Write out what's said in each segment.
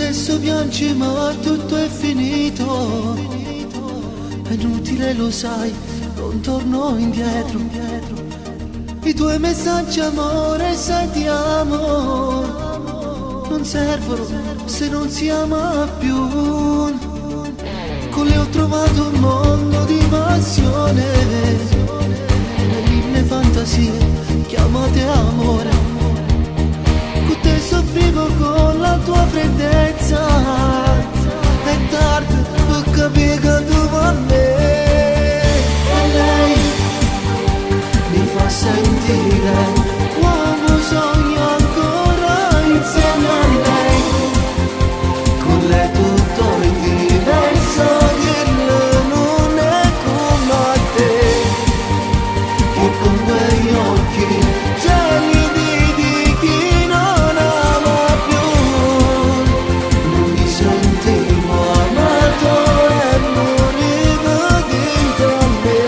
Adesso piangi ma tutto è finito. È inutile lo sai, non torno indietro. I tuoi messaggi amore sai ti amo non servono se non si ama più. Con lei ho trovato un mondo di passione, le mille fantasie chiamate amore. Con te soffrivo con la tua freddezza. È tardi per capire che tu a me. E lei mi fa sentire uomo, sogno ancora insieme a lei. Con lei tutto è diverso, dirlo non è come a te, che con quegli occhi gelidi di chi non ama più. Non mi sentivo amato e morivo dentro a me.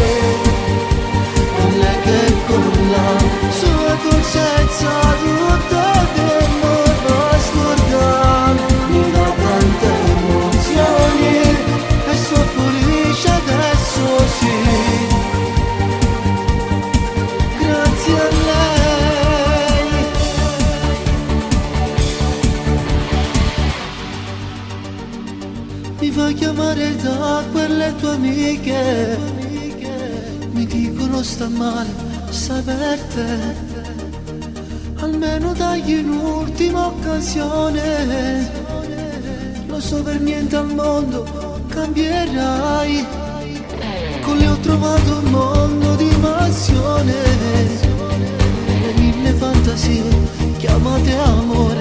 E lei che con la sua dolcezza tutto tempo va scordare. Mi dà tante emozioni e sono felice adesso sì. Grazie a lei. Mi fa chiamare da quelle tue amiche, mi dicono sta male, sta per te. Almeno dagli un'ultima occasione, lo so per niente al mondo cambierai. Con lei ho trovato un mondo di passione, le mille fantasie chiamate amore.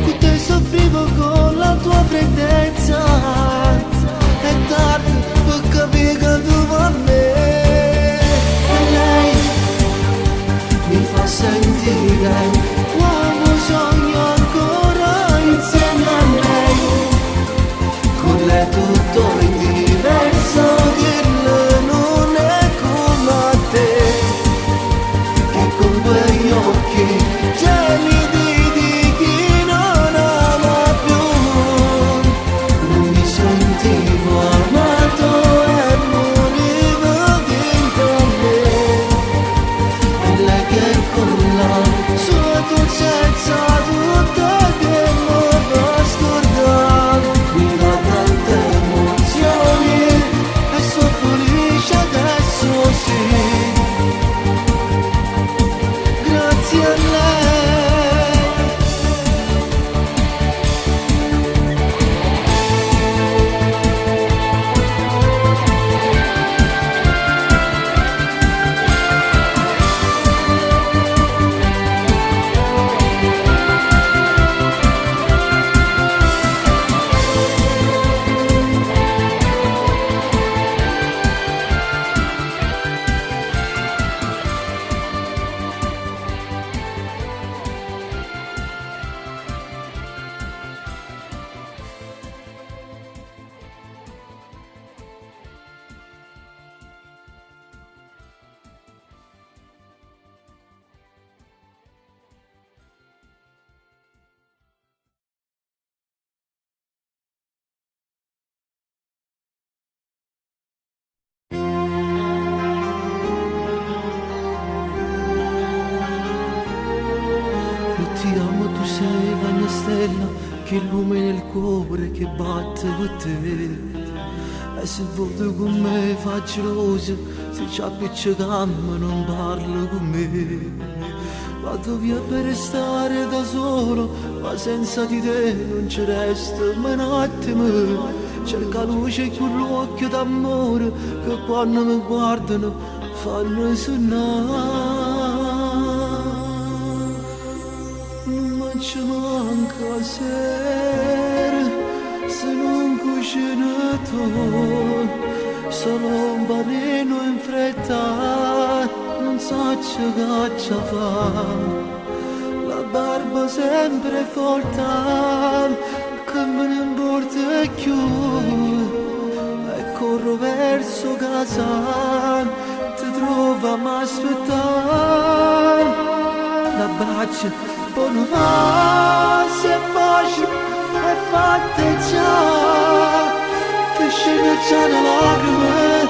Con te soffrivo con la tua freddezza. È tardi per capire che tu a me. E lei mi fa sentire uomo, sogno ancora insieme a lei. Con lei tutto è diverso, dirlo non è come a te, che con quegli occhi gelidi di chi non ama più. Non mi sentivo amato e morivo dentro a me. E lei che con la sua dolcezza tutto il tempo va scordare. Mi dà tante emozioni e sono felice adesso sì. Grazie a lei. Ti amo, tu sei la mia stella che illumina il cuore che batte per te. E se vuoi con me fa geloso, se ci appiccichiamo non parlo con me. Vado via per stare da solo, ma senza di te non ci resta mai un attimo. Cerca luce con l'occhio d'amore che quando mi guardano fanno sonnare. Non ci manca sera se non cucina tu, solo un panino in fretta, non so che ci fa. La barba sempre folta, che me ne importa più, e corro verso casa, ti trovo a m'aspettare. L'abbraccio, buon pace e pace, le fatte già, che scende già le lacrime,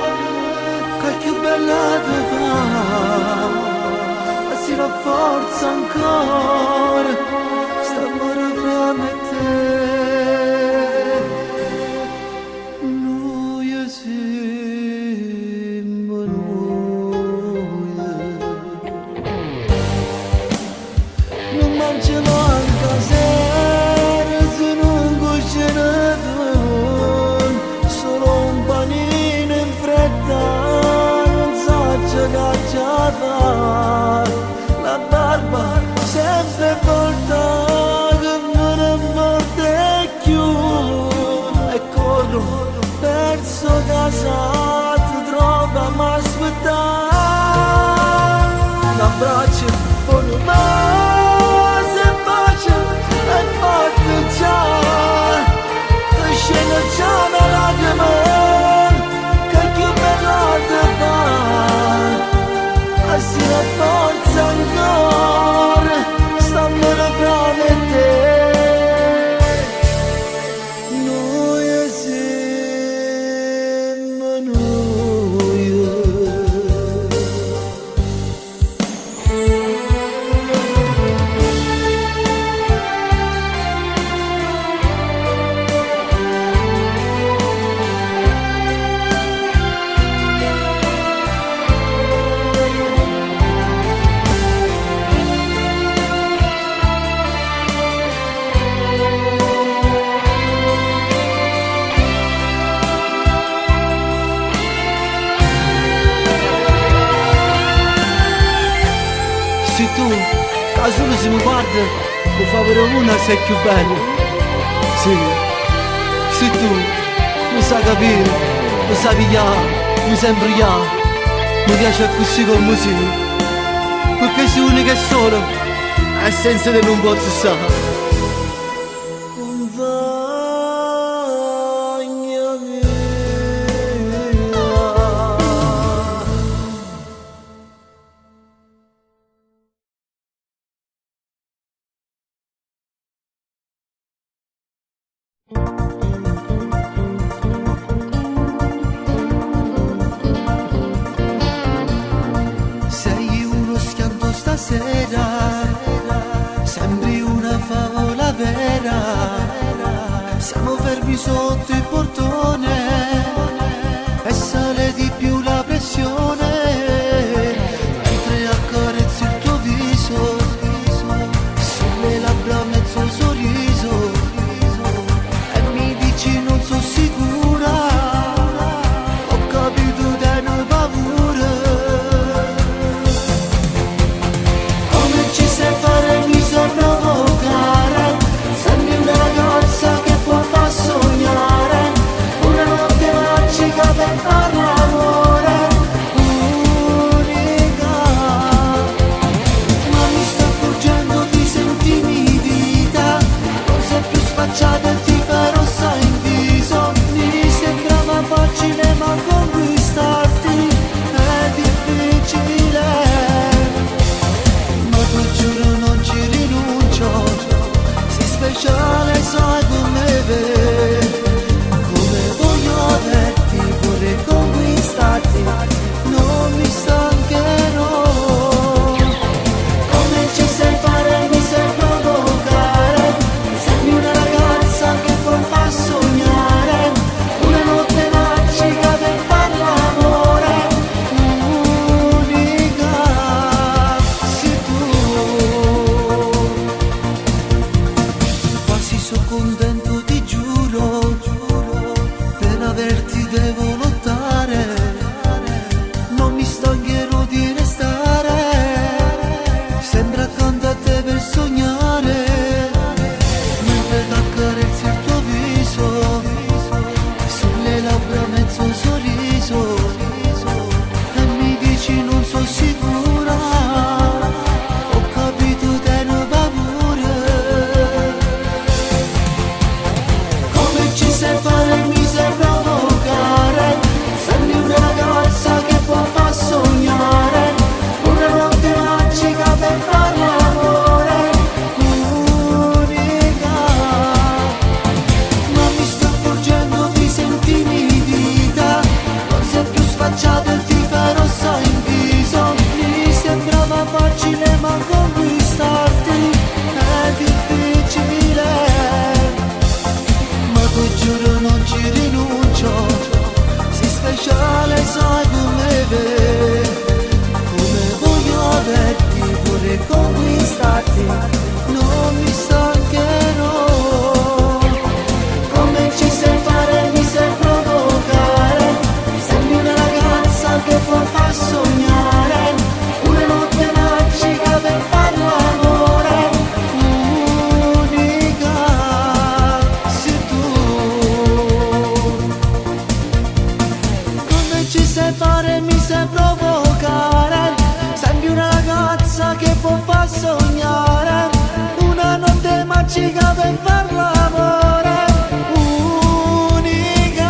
che più bella te fa, ma si rafforza ancora, sta amore fra me e te. Noi siamo noi, non mangiamo anche sera se non cucinato, solo un panino in fretta, non so che già fa, la barba sempre volta che me ne morde più e corro verso casa, ti trova ma aspettare un abbraccio, un bacio e pace e forte già, che scende già la lacrima, che più bella te fa, e si rafforza ancora, sta amore fra me e te. Noi siamo noi. Se tu, caso non si mi guarda, puoi fare una sei più bella. Sì, se tu mi sai capire, mi sai pigliare, mi sai imbrigliare, mi piace così come sei, perché sei unica e sola, e senza te non posso stare. Sei uno schianto stasera, sembri una favola vera, siamo fermi sotto il portone e sale di più la pressione, mentre accarezzi il tuo viso, sulle labbra mezzo sorriso, e mi dici non sono sicura, ho capito da una paura. Come ci sai fare mi so provocare, sembri una ragazza che può far sognare, una notte magica per far l'amore, unica. Ma mi sto accorgendo di sentirmi vita, non sei più spacciata e ti farò sai in viso. Mi sembrava facile ma conquistarti è difficile, ma ti giuro non ci rinuncio, sei speciale sai come me, come voglio averti, vorrei conquistarti, non mi stancherò. Come ci sai fare mi sai provocare, sembri una ragazza che può far sognare, una notte magica per far l'amore, unica sei tu. Quasi so contento ti giuro, per averti devo lottare, non mi stancherò di restare, sembra accanto a te per sognare, mentre t'accarezzi il tuo viso, sulle labbra mezzo sorriso, e mi dici non sono sicura, ho capito te ne paura. Come ci sai fare mi sai provocare, sembri una ragazza che può far sognare, una notte magica per far l'amore, unica. ci sai fare, mi sai provocare. Sembri una ragazza che può far sognare, una notte magica per far l'amore. Unica sei tu. Come ci sai fare, mi sai provocare. Sembri una ragazza che può far sognare, una notte magica per far l'amore. Unica.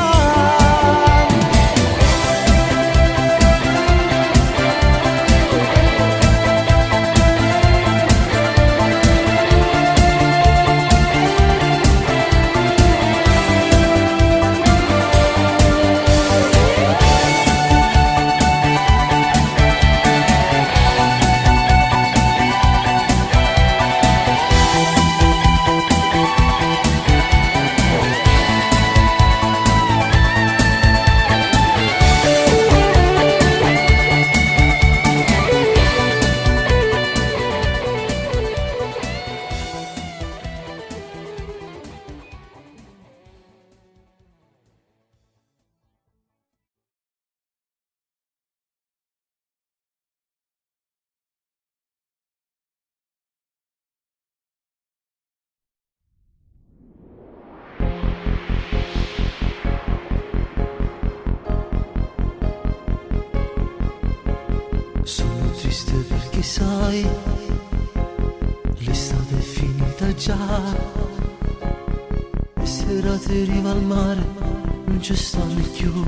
Sono triste perché sai, l'estate è finita già, le serate in riva al mare non ci stanno più.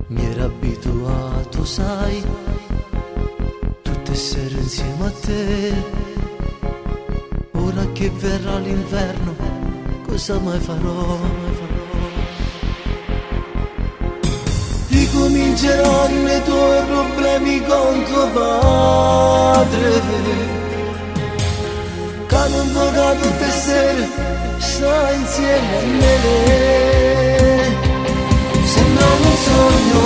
Mi ero abituato, sai, tutte sere insieme a te. Ora che verrà l'inverno, cosa mai farò? Ricomincerò i tuoi problemi con tuo padre, che non tocca tutte sere, sta insieme a me. Sembra un sogno,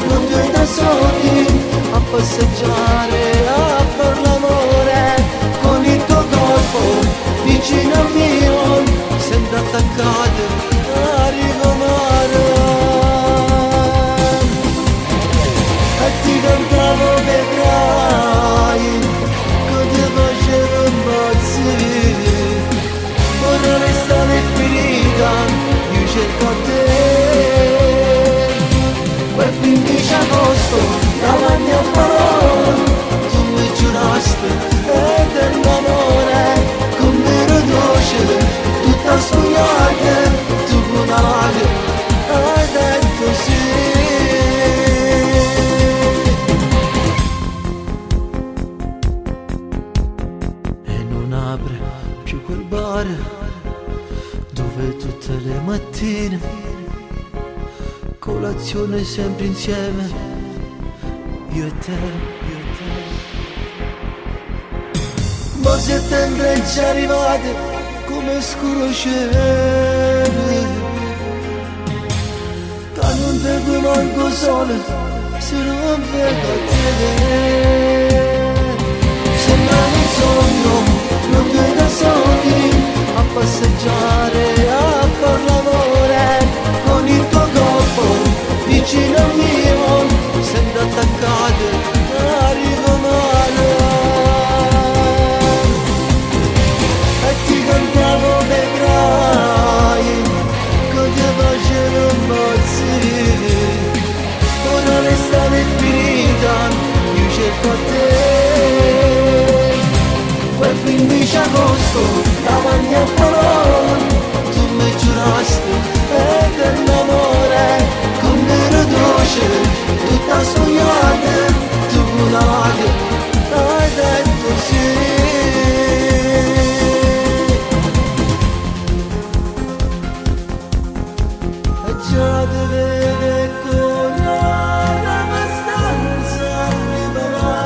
non due da soli, a passeggiare, a far l'amore, con il tuo corpo vicino al mio, sempre attaccate a ricomare. Ti cantavo vedrai, che ti facevo impazzire. Ora l'estate è finita, io cerco a te. Quel 15 agosto, davanti a parole, tu mi giuraste eterno amore. Con vero dolce, tutta sfogliata, tu con una lacrima hai detto sì. Più quel bar dove tutte le mattine colazione sempre insieme, io e te. Ma settembre è già arrivato come scuro cielo, che non te qui manco sole se non vedo te. Sembra un sogno, non due da soli, a passeggiare, a far l'amore, con il tuo corpo vicino al mio, sempre attaccate a ricomare. E ti cantavo vedrai, che ti facevo impazzire. Ora l'estate è finita, io cerco a te. Quel 15 agosto, davanti a parole, tu mi giuraste eterno amore, con nero dolce, tutta sfogliata, tu una lacrima hai detto sì. E già ti vede con la stanza liberata.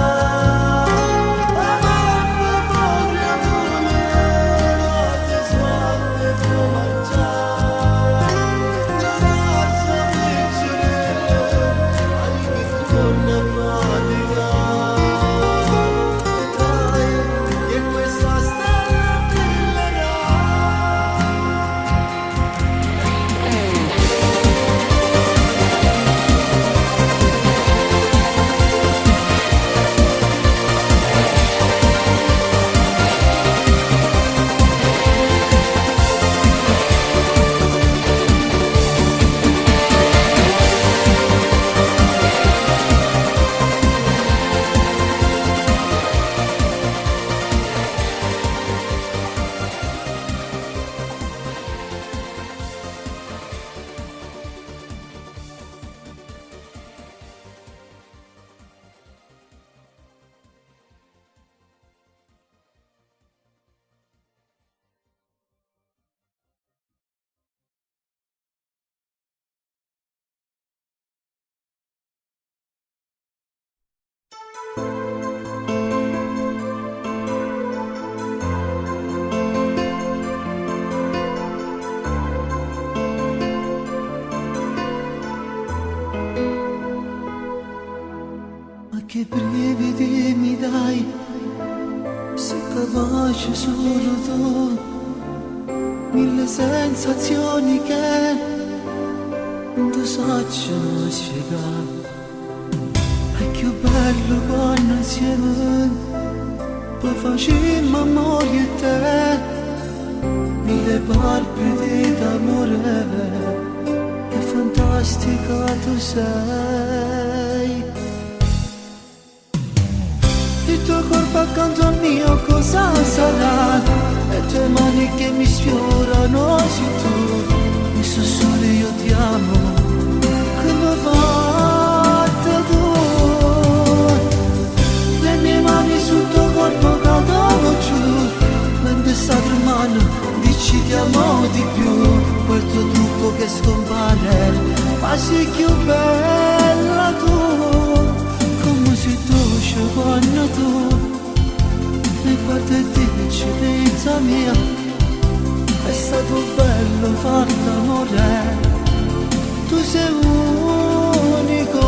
c'è solo tu, mille sensazioni che non ti saggio spiegare. È più bello quando insieme poi facciamo amore e te, mille palpiti d'amore, che fantastica tu sei. Il tuo corpo accanto al mio cosa sarà? Le tue mani che mi sfiorano, sei tu, mi sussurri io ti amo, come fatta tu. Le mie mani sul tuo corpo cadono giù, mentre l'altra mano dici ti amo di più. Quel tuo trucco che scompare, ma sei più bella tu, come sei dolce quando tu mi guardi e dici vita mia, è stato bello far l'amore, tu sei unico.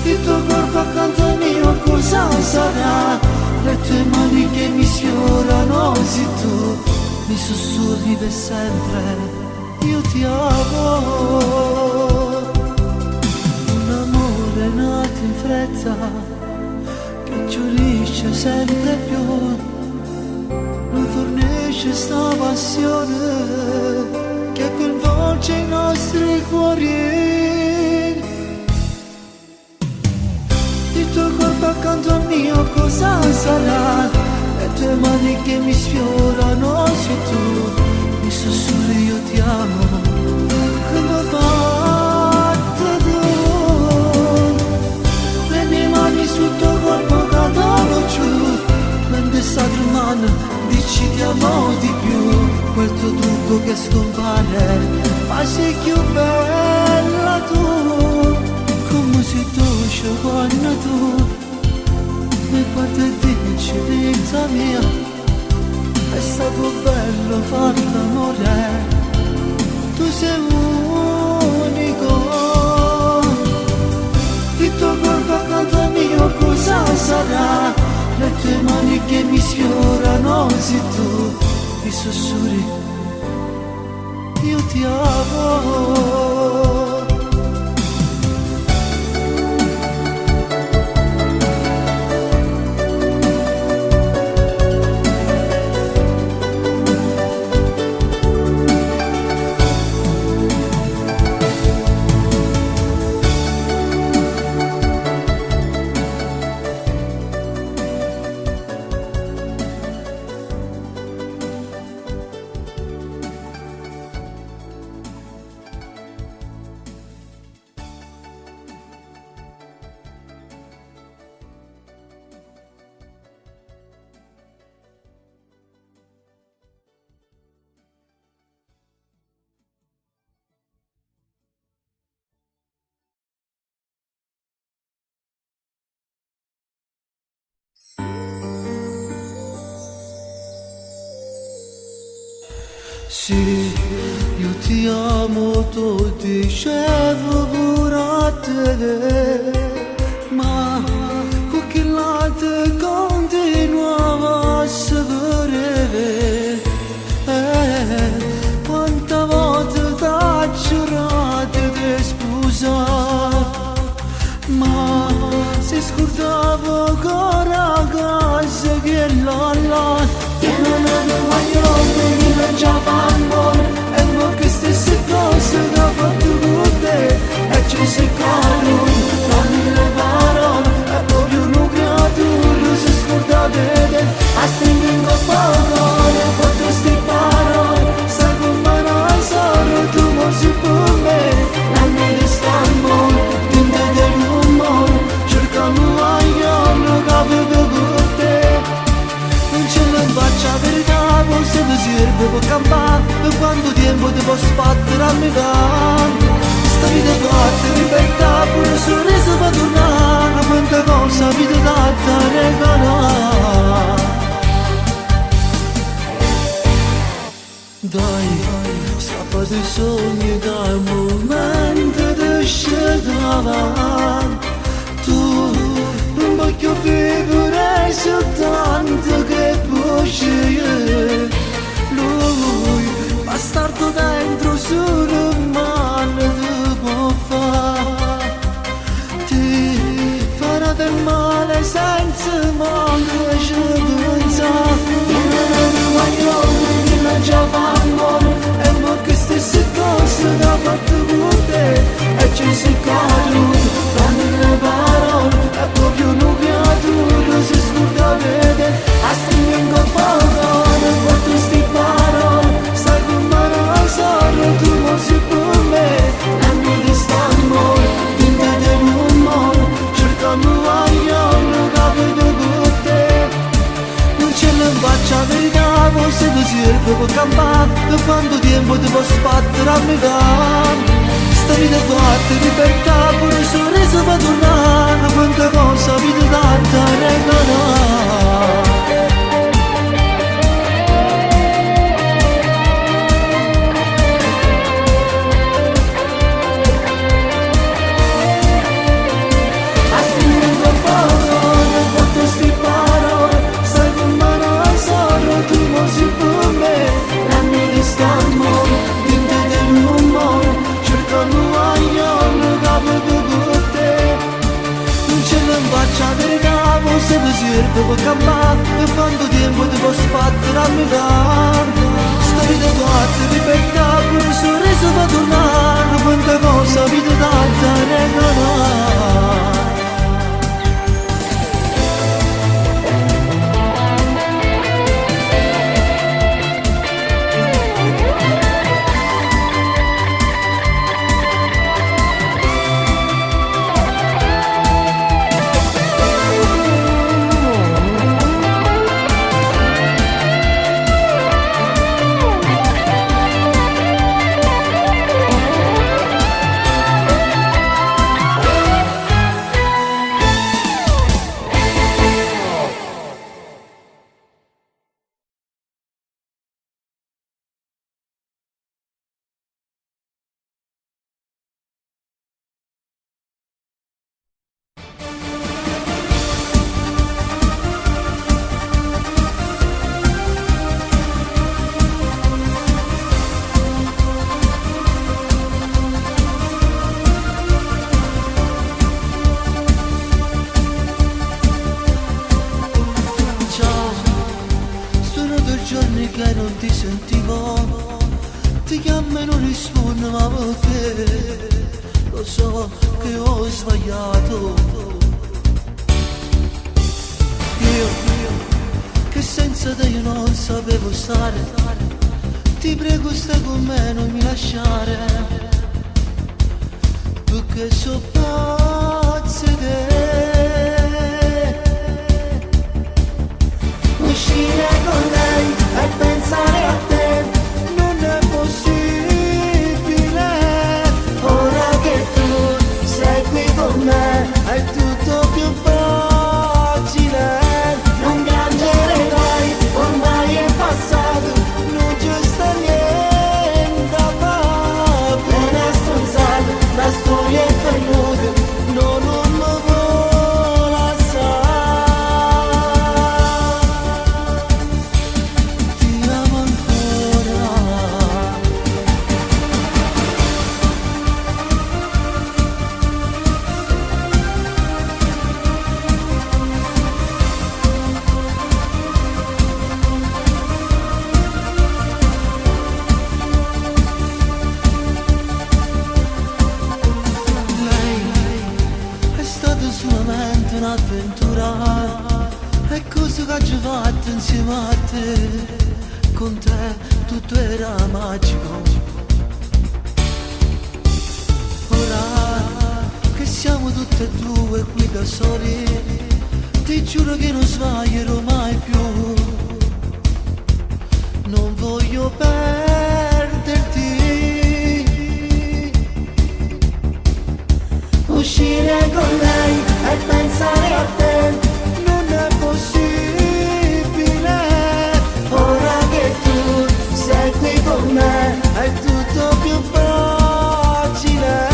Il tuo corpo accanto al mio cosa sarà? Le tue mani che mi sfiorano, sei tu, mi sussurri per sempre, io ti amo. Un amore nato in fretta, che giurisce sempre più, non fornisce sta passione che coinvolge i nostri cuori. Il tuo corpo accanto al mio cosa sarà? Le tue mani che mi sfiorano, sei tu, mi sussurri io ti amo, come fatta tu. Le mie mani sul tuo corpo cadono giù, mentre l'altra mano dici ti amo di più. Quel tuo trucco che scompare, ma sei più bella tu, come sei dolce quando tu mi guardi e dici vita mia, è stato bello far l'amore, tu sei unico. Il tuo corpo accanto al mio cosa sarà? Le tue mani che mi sfiorano, sei tu, mi sussurri io ti amo. Sì, io ti amo, tu dicevo pure a te, ma con chi l'altro continuava a sapere. Quante volte t'ho giurato di sposare, ma si scordava ancora a casa che là non voglio venire già fanno, e ma che stesse cose che ho fatto con te, e ci si caro, non le parole, è proprio un creatura, si scorda bene, a stringendo parole, ho fatto sti parole, sai come non sono, tu non si può me, la mia stammo, tinta dell'umore, cercando l'aglio, che avevo con te. Non ce la faccio la verità, se mi serve per campare, per quanto tempo ti posso sbattere a metà. Sta vita fatta, ripeta, pure un sorriso fa tornare, a quante cose la vita fatta regalare. Dai, scappa dai sogni, dal momento di scegliere. Tu non voglio vivere soltanto che bugie. Lui, bastardo dentro solo male ti può fare. Ti farà del male senza male ci pensare. Non voglio che non già fa amore, e mo che stesse cose da parte con te, e ci si caduto, fanno le parole, e proprio un creatura si scorda vede, a stringere un parole, quattro sti parole, stai con mano al solo, tu non sei per me, e mi distammo, dinte del mondo, cercando guaglione, capito con te, non ce ne faccia verità, forse ti serve per campare, da quanto tempo ti posso sbattere a metà. Sta vita fatta libertà, pure il sorriso fa tornare, quanta cosa vita tanta regalare. A stringere un parole, quattro sti parole, stai con mano al solo, tu non sei per me, e mi distammo, dinte dell'umore, cercando guaglione, capito con te. Non ce ne faccia verità, forse ti serve per campare, per quanto tempo ti posso sbattere a metà. Sta vita fatta libertà, pure il sorriso fa tornare, quanta cosa vita tanta regalare. Che non ti sentivo, ti chiamo e non rispondo, ma perché lo so che ho sbagliato. Io che senza te io non sapevo stare, ti prego stai con me, non mi lasciare, perché so pazzo di te. Uscire con lei e pensare a te non è possibile. Ora che tu sei qui con me è tutto più facile. Non piangere dai, ormai è passato, non ci sta niente a fare. Appena stronzato, la storia è perduta, no, non mi vuoi lasciare. Un'avventura è cosa che ci fatto insieme a te, con te tutto era magico. Ora che siamo tutti e due qui da soli, ti giuro che non sbaglierò mai più. Non voglio perderti. Uscire con lei e pensare a te non è possibile. Ora che tu sei qui con me è tutto più facile.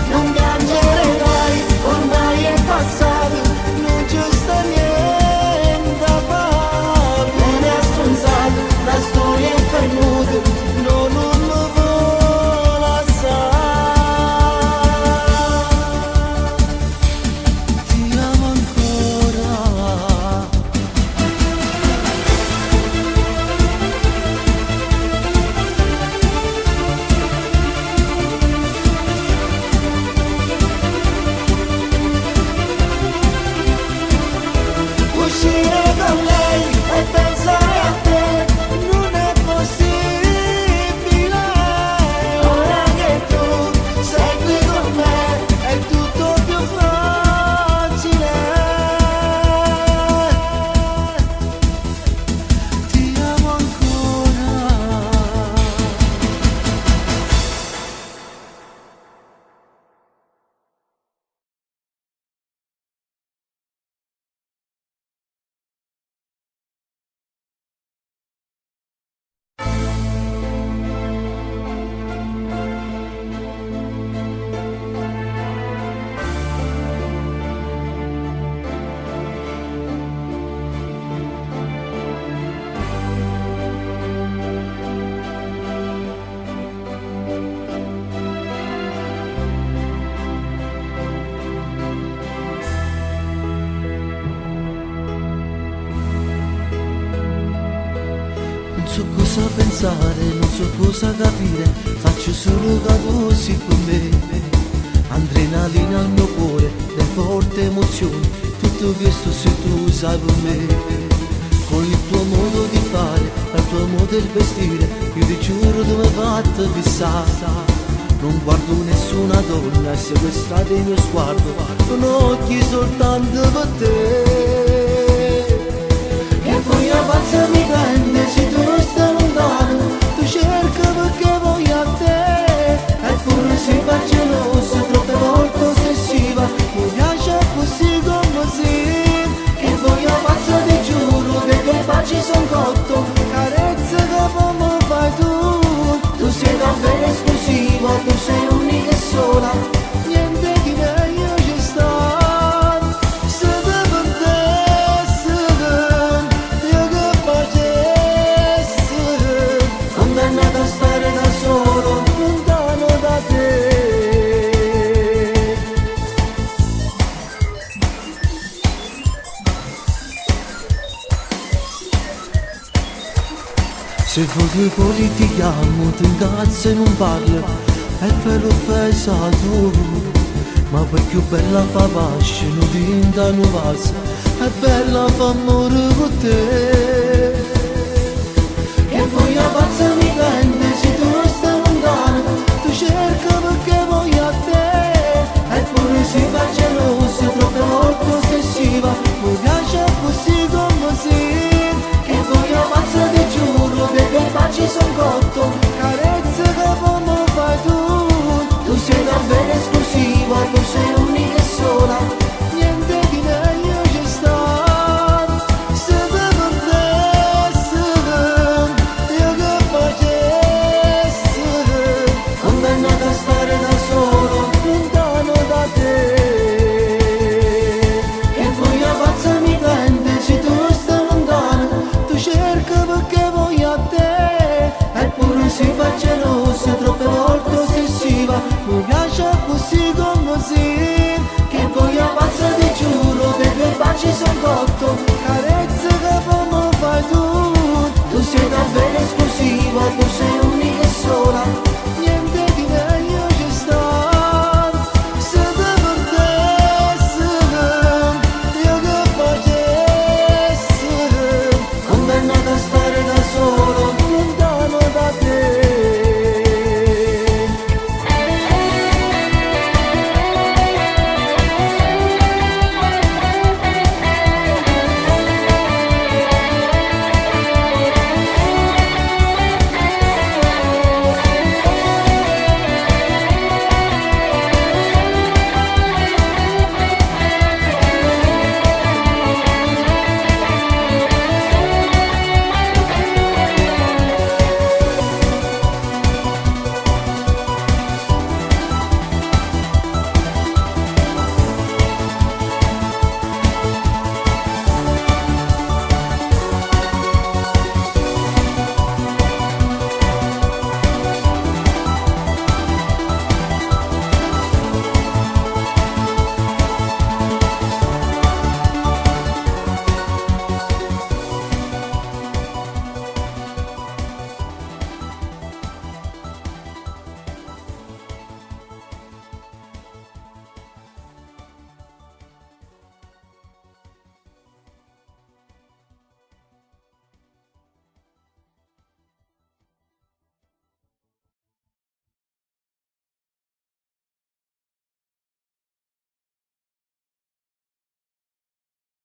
Non piangere dai, ormai è passato, non ci sta niente cosa pensare, non so cosa capire, faccio solo così per me. Adrenalina al mio cuore, le forti emozioni, tutto questo se tu sai per me. Con il tuo modo di fare, il tuo modo di vestire, io ti giuro tu mi hai fatto fissare. Non guardo nessuna donna e sequestrate il mio sguardo, con occhi soltanto per te. E poi la pazza mi prende se tu non stai lontano, tu cerchi perché voglio a te. Eppure sei fa gelosa, troppe volte ossessiva, mi piace così come sei. E poi la pazza ti giuro che per pace son cotto, carezze che poi mi fai tu. Tu sei davvero esclusiva, tu sei unica e sola, niente di meglio ci sta. Se te pentesse, io che facessi, condannato a stare da solo, lontano da te. Se fosse politichiamo, ti incazzo e non parlo, e per l'offesa tu. Ma poi più bella fa pasce, non tinta non passa, è bella fa amore con te. E poi la pazza mi prende se tu non stai lontano, tu cerchi perché voglio a te. Eppure si fa gelosa, troppe volte ossessiva, mi piace così come sei. E poi la pazza ti giuro che per pace son cotto, carezze che poi mi fai tu. Tu sei davvero esclusiva, tu sei unica e sola, niente di meglio ci sta. Se te pentesse, io che facessi, condannato a stare da solo, lontano da te. E poi la pazza mi prende se tu non stai lontano, tu cerchi perché voglio a te. Eppure si fa gelosa, troppe volte ossessiva, mi piace così come sei. Che poi la pazza ti giuro che per pace son cotto,